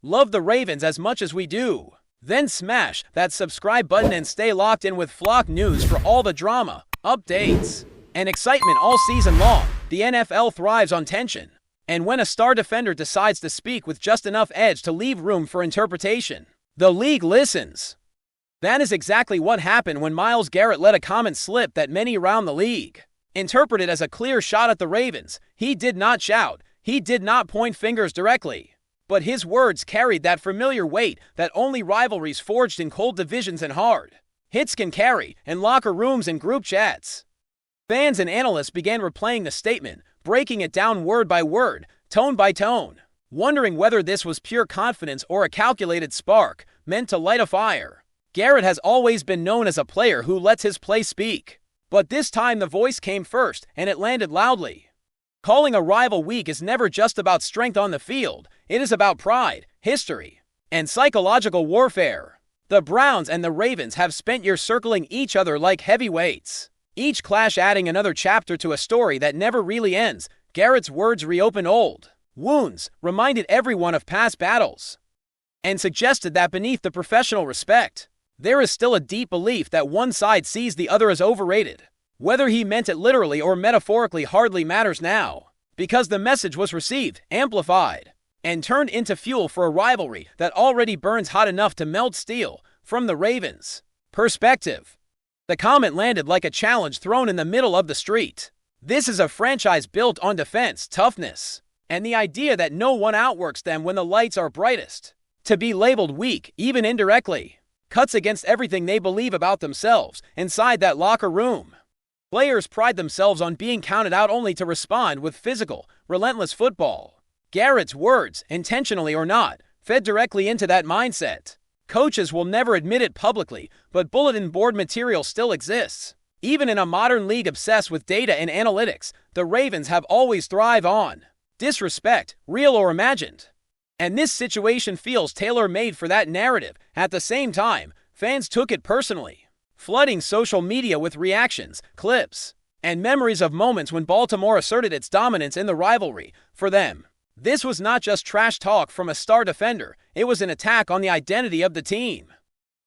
love the Ravens as much as we do, then smash that subscribe button and stay locked in with Flock News for all the drama, updates, and excitement all season long. The NFL thrives on tension, and when a star defender decides to speak with just enough edge to leave room for interpretation, the league listens. That is exactly what happened when MYLES GARRETT let a comment slip that many around the league interpreted as a clear shot at the Ravens. He did not shout, he did not point fingers directly, but his words carried that familiar weight that only rivalries forged in cold divisions and hard hits can carry in locker rooms and group chats. Fans and analysts began replaying the statement, breaking it down word by word, tone by tone, wondering whether this was pure confidence or a calculated spark meant to light a fire. Garrett has always been known as a player who lets his play speak, but this time the voice came first and it landed loudly. Calling a rival weak is never just about strength on the field. It is about pride, history, and psychological warfare. The Browns and the Ravens have spent years circling each other like heavyweights, each clash adding another chapter to a story that never really ends. Garrett's words reopened old wounds, reminded everyone of past battles, and suggested that beneath the professional respect, there is still a deep belief that one side sees the other as overrated. Whether he meant it literally or metaphorically hardly matters now, because the message was received, amplified, and turned into fuel for a rivalry that already burns hot enough to melt steel. From the Ravens' perspective, the comment landed like a challenge thrown in the middle of the street. This is a franchise built on defense, toughness, and the idea that no one outworks them when the lights are brightest. To be labeled weak, even indirectly, cuts against everything they believe about themselves inside that locker room. Players pride themselves on being counted out only to respond with physical, relentless football. Garrett's words, intentionally or not, fed directly into that mindset. Coaches will never admit it publicly, but bulletin board material still exists. Even in a modern league obsessed with data and analytics, the Ravens have always thrived on disrespect, real or imagined. And this situation feels tailor-made for that narrative. At the same time, fans took it personally, flooding social media with reactions, clips, and memories of moments when Baltimore asserted its dominance in the rivalry. For them, this was not just trash talk from a star defender, it was an attack on the identity of the team.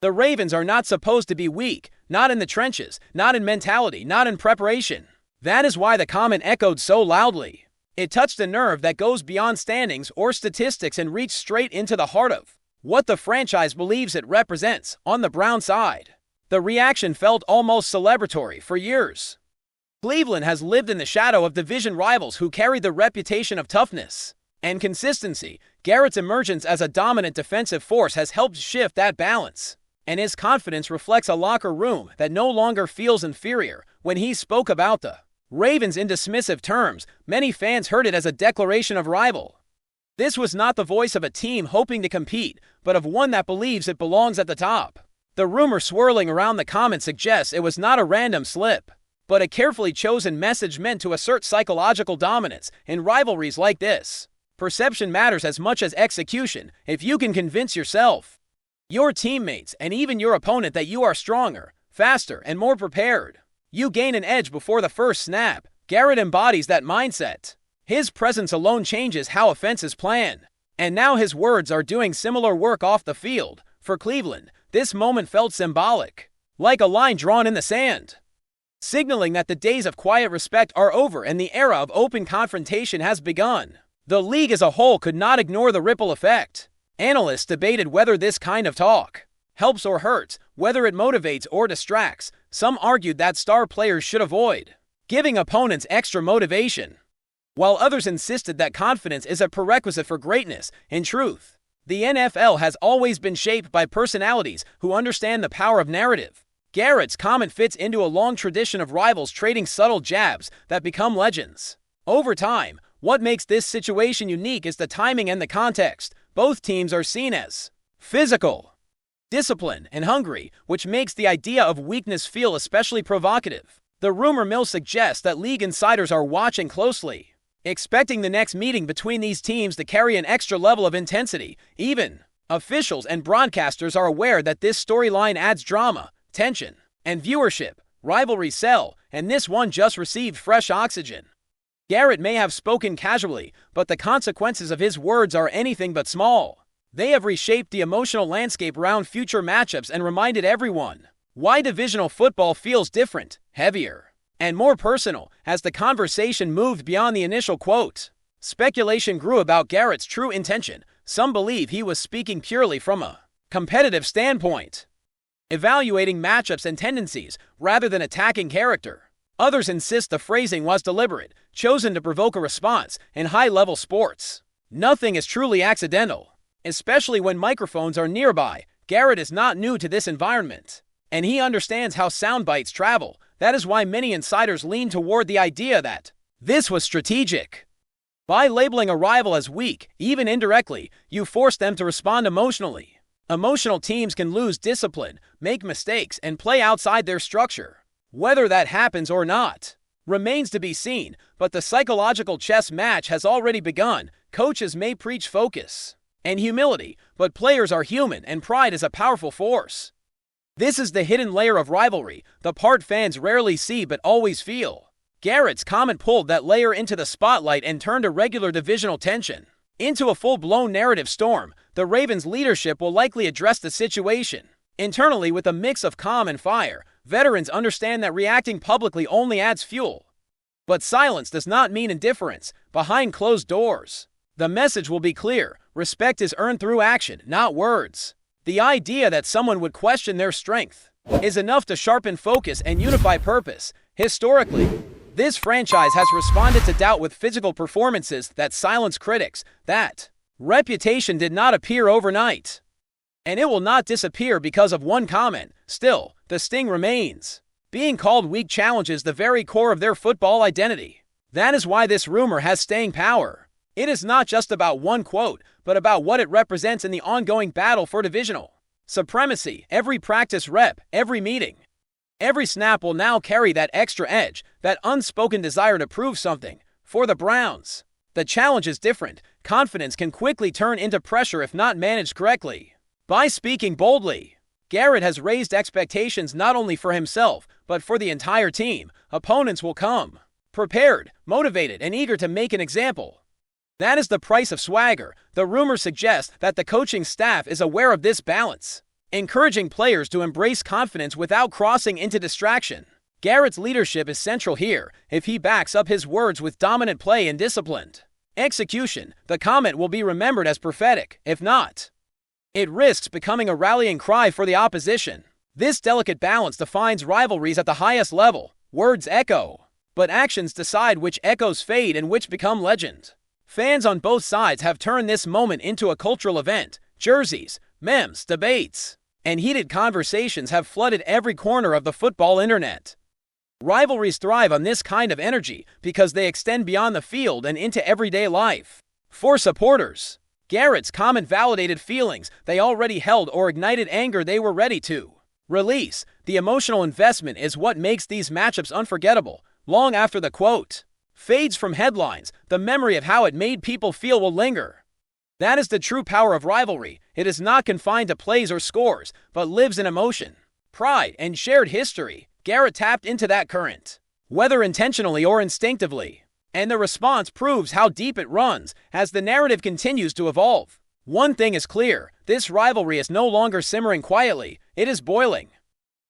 The Ravens are not supposed to be weak, not in the trenches, not in mentality, not in preparation. That is why the comment echoed so loudly. It touched a nerve that goes beyond standings or statistics and reached straight into the heart of what the franchise believes it represents. On the Brown side, the reaction felt almost celebratory. For years, Cleveland has lived in the shadow of division rivals who carried the reputation of toughness and consistency. Garrett's emergence as a dominant defensive force has helped shift that balance, and his confidence reflects a locker room that no longer feels inferior. When he spoke about the Ravens in dismissive terms, many fans heard it as a declaration of rival. This was not the voice of a team hoping to compete, but of one that believes it belongs at the top. The rumor swirling around the comment suggests it was not a random slip, but a carefully chosen message meant to assert psychological dominance. In rivalries like this, perception matters as much as execution. If you can convince yourself, your teammates, and even your opponent that you are stronger, faster, and more prepared, you gain an edge before the first snap. Garrett embodies that mindset. His presence alone changes how offenses plan, and now his words are doing similar work off the field. For Cleveland, this moment felt symbolic, like a line drawn in the sand, signaling that the days of quiet respect are over and the era of open confrontation has begun. The league as a whole could not ignore the ripple effect. Analysts debated whether this kind of talk helps or hurts, whether it motivates or distracts. Some argued that star players should avoid giving opponents extra motivation, while others insisted that confidence is a prerequisite for greatness. In truth, the NFL has always been shaped by personalities who understand the power of narrative. Garrett's comment fits into a long tradition of rivals trading subtle jabs that become legends. Over time, what makes this situation unique is the timing and the context. Both teams are seen as physical, disciplined, and hungry, which makes the idea of weakness feel especially provocative. The rumor mill suggests that league insiders are watching closely, expecting the next meeting between these teams to carry an extra level of intensity. Even officials and broadcasters are aware that this storyline adds drama, tension, and viewership. Rivalries sell, and this one just received fresh oxygen. Garrett may have spoken casually, but the consequences of his words are anything but small. They have reshaped the emotional landscape around future matchups and reminded everyone why divisional football feels different, heavier, and more personal as the conversation moved beyond the initial quote. Speculation grew about Garrett's true intention. Some believe he was speaking purely from a competitive standpoint, evaluating matchups and tendencies rather than attacking character. Others insist the phrasing was deliberate, chosen to provoke a response in high-level sports. Nothing is truly accidental, especially when microphones are nearby. Garrett is not new to this environment, and he understands how sound bites travel. That is why many insiders lean toward the idea that this was strategic. By labeling a rival as weak, even indirectly, you force them to respond emotionally. Emotional teams can lose discipline, make mistakes, and play outside their structure. Whether that happens or not remains to be seen, but the psychological chess match has already begun. Coaches may preach focus and humility, but players are human, and pride is a powerful force. This is the hidden layer of rivalry, the part fans rarely see but always feel. Garrett's comment pulled that layer into the spotlight and turned a regular divisional tension into a full-blown narrative storm. The Ravens' leadership will likely address the situation internally with a mix of calm and fire. Veterans understand that reacting publicly only adds fuel. But silence does not mean indifference. Behind closed doors, the message will be clear. Respect is earned through action, not words. The idea that someone would question their strength is enough to sharpen focus and unify purpose. Historically, this franchise has responded to doubt with physical performances that silence critics. That reputation did not appear overnight, and it will not disappear because of one comment. Still, the sting remains. Being called weak challenges the very core of their football identity. That is why this rumor has staying power. It is not just about one quote, but about what it represents in the ongoing battle for divisional supremacy. Every practice rep, every meeting, every snap will now carry that extra edge, that unspoken desire to prove something. For the Browns, the challenge is different. Confidence can quickly turn into pressure if not managed correctly. By speaking boldly, Garrett has raised expectations not only for himself, but for the entire team. Opponents will come prepared, motivated, and eager to make an example. That is the price of swagger. The rumor suggests that the coaching staff is aware of this balance, encouraging players to embrace confidence without crossing into distraction. Garrett's leadership is central here. If he backs up his words with dominant play and disciplined execution, the comment will be remembered as prophetic. If not, it risks becoming a rallying cry for the opposition. This delicate balance defines rivalries at the highest level. Words echo, but actions decide which echoes fade and which become legend. Fans on both sides have turned this moment into a cultural event. Jerseys, memes, debates, and heated conversations have flooded every corner of the football internet. Rivalries thrive on this kind of energy because they extend beyond the field and into everyday life. For supporters, Garrett's comment validated feelings they already held or ignited anger they were ready to release. The emotional investment is what makes these matchups unforgettable. Long after the quote fades from headlines, the memory of how it made people feel will linger. That is the true power of rivalry. It is not confined to plays or scores, but lives in emotion, pride, and shared history. Garrett tapped into that current, whether intentionally or instinctively, and the response proves how deep it runs as the narrative continues to evolve. One thing is clear, this rivalry is no longer simmering quietly, it is boiling.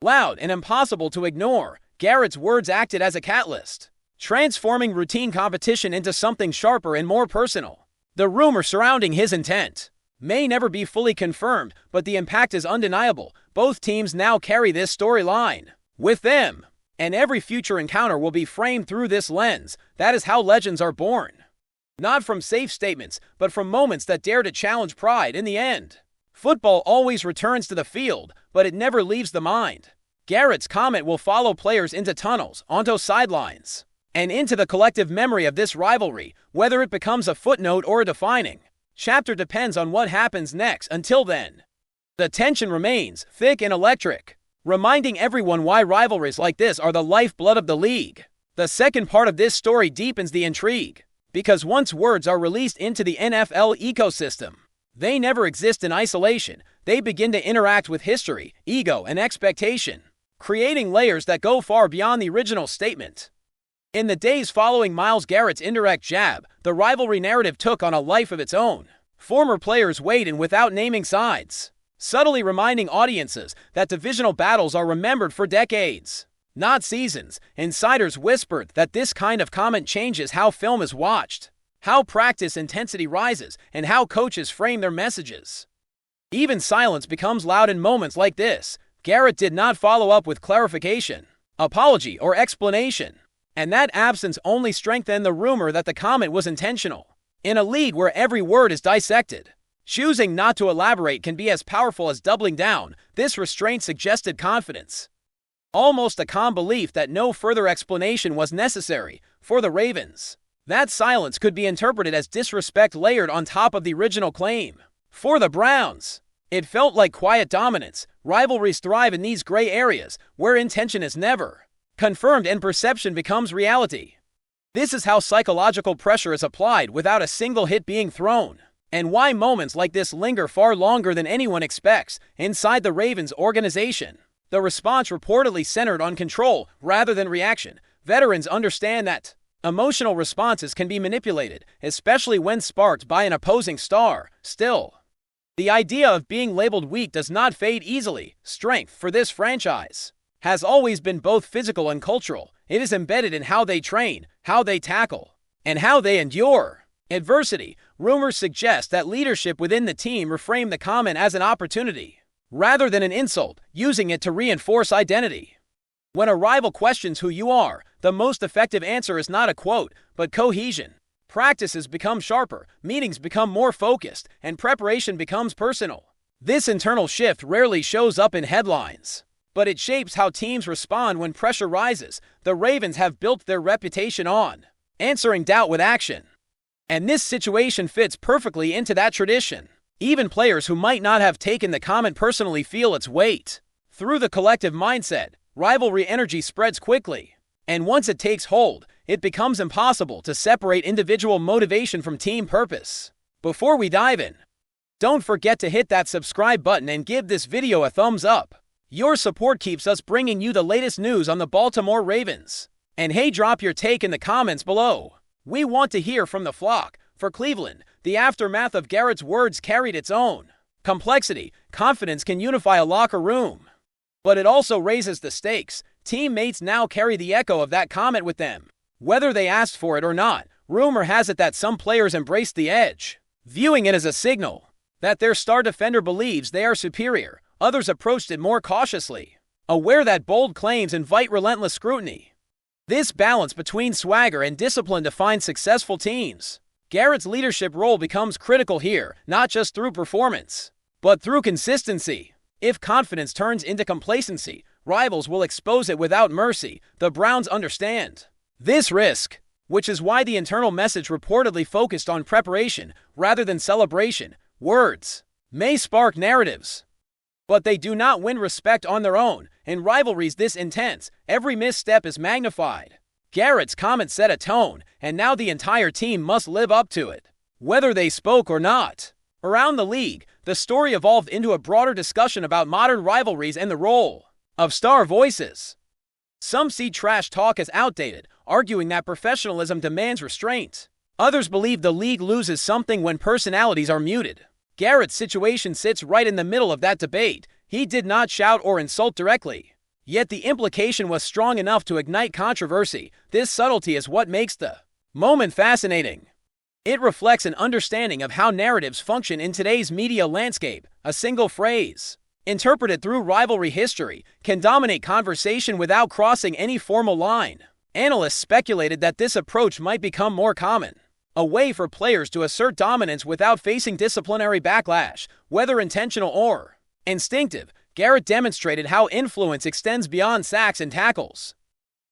Loud and impossible to ignore, Garrett's words acted as a catalyst, transforming routine competition into something sharper and more personal. The rumor surrounding his intent may never be fully confirmed, but the impact is undeniable. Both teams now carry this storyline with them, and every future encounter will be framed through this lens. That is how legends are born. Not from safe statements, but from moments that dare to challenge pride. In the end, football always returns to the field, but it never leaves the mind. Garrett's comment will follow players into tunnels, onto sidelines, and into the collective memory of this rivalry. Whether it becomes a footnote or a defining chapter depends on what happens next. Until then, the tension remains thick and electric, reminding everyone why rivalries like this are the lifeblood of the league. The second part of this story deepens the intrigue, because once words are released into the NFL ecosystem, they never exist in isolation. They begin to interact with history, ego, and expectation, creating layers that go far beyond the original statement. In the days following Myles Garrett's indirect jab, the rivalry narrative took on a life of its own. Former players weighed in without naming sides, subtly reminding audiences that divisional battles are remembered for decades, not seasons. Insiders whispered that this kind of comment changes how film is watched, how practice intensity rises, and how coaches frame their messages. Even silence becomes loud in moments like this. Garrett did not follow up with clarification, apology, or explanation, and that absence only strengthened the rumor that the comment was intentional. In a league where every word is dissected, choosing not to elaborate can be as powerful as doubling down. This restraint suggested confidence, almost a calm belief that no further explanation was necessary. For the Ravens, that silence could be interpreted as disrespect layered on top of the original claim. For the Browns, it felt like quiet dominance. Rivalries thrive in these gray areas where intention is never confirmed and perception becomes reality. This is how psychological pressure is applied without a single hit being thrown, and why moments like this linger far longer than anyone expects. Inside the Ravens organization, the response reportedly centered on control rather than reaction. Veterans understand that emotional responses can be manipulated, especially when sparked by an opposing star. Still, the idea of being labeled weak does not fade easily. Strength for this franchise has always been both physical and cultural. It is embedded in how they train, how they tackle, and how they endure adversity. Rumors suggest that leadership within the team reframed the comment as an opportunity, rather than an insult, using it to reinforce identity. When a rival questions who you are, the most effective answer is not a quote, but cohesion. Practices become sharper, meetings become more focused, and preparation becomes personal. This internal shift rarely shows up in headlines, but it shapes how teams respond when pressure rises. The Ravens have built their reputation on answering doubt with action, and this situation fits perfectly into that tradition. Even players who might not have taken the comment personally feel its weight. Through the collective mindset, rivalry energy spreads quickly, and once it takes hold, it becomes impossible to separate individual motivation from team purpose. Before we dive in, don't forget to hit that subscribe button and give this video a thumbs up. Your support keeps us bringing you the latest news on the Baltimore Ravens. And hey, drop your take in the comments below. We want to hear from the flock. For Cleveland, the aftermath of Garrett's words carried its own complexity. Confidence can unify a locker room, but it also raises the stakes. Teammates now carry the echo of that comment with them, whether they asked for it or not. Rumor has it that some players embraced the edge, viewing it as a signal that their star defender believes they are superior. Others approached it more cautiously, aware that bold claims invite relentless scrutiny. This balance between swagger and discipline defines successful teams. Garrett's leadership role becomes critical here, not just through performance, but through consistency. If confidence turns into complacency, rivals will expose it without mercy. The Browns understand this risk, which is why the internal message reportedly focused on preparation rather than celebration. Words may spark narratives, but they do not win respect on their own. In rivalries this intense, every misstep is magnified. Garrett's comment set a tone, and now the entire team must live up to it, whether they spoke or not. Around the league, the story evolved into a broader discussion about modern rivalries and the role of star voices. Some see trash talk as outdated, arguing that professionalism demands restraint. Others believe the league loses something when personalities are muted. Garrett's situation sits right in the middle of that debate. He did not shout or insult directly, yet the implication was strong enough to ignite controversy. This subtlety is what makes the moment fascinating. It reflects an understanding of how narratives function in today's media landscape. A single phrase, interpreted through rivalry history, can dominate conversation without crossing any formal line. Analysts speculated that this approach might become more common, a way for players to assert dominance without facing disciplinary backlash, whether intentional or instinctive. Garrett demonstrated how influence extends beyond sacks and tackles.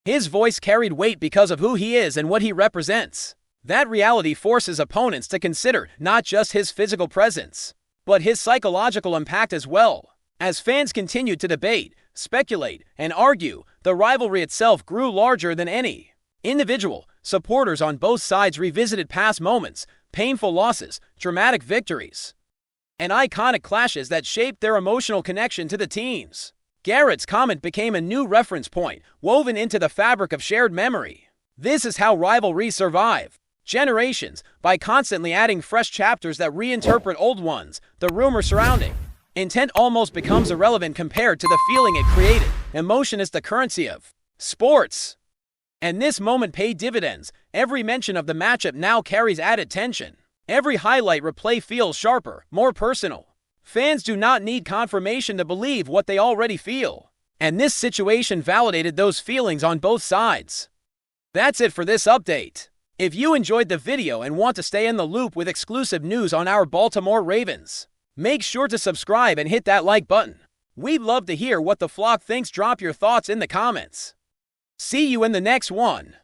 His voice carried weight because of who he is and what he represents. That reality forces opponents to consider not just his physical presence, but his psychological impact as well. As fans continued to debate, speculate, and argue, the rivalry itself grew larger than any individual. Supporters on both sides revisited past moments, painful losses, dramatic victories, and iconic clashes that shaped their emotional connection to the teams. Garrett's comment became a new reference point, woven into the fabric of shared memory. This is how rivalries survive. generations by constantly adding fresh chapters that reinterpret old ones. The rumor surrounding intent almost becomes irrelevant compared to the feeling it created. Emotion is the currency of sports. And this moment paid dividends. Every mention of the matchup now carries added tension. Every highlight replay feels sharper, more personal. Fans do not need confirmation to believe what they already feel. And this situation validated those feelings on both sides. That's it for this update. If you enjoyed the video and want to stay in the loop with exclusive news on our Baltimore Ravens, make sure to subscribe and hit that like button. We'd love to hear what the flock thinks. Drop your thoughts in the comments. See you in the next one.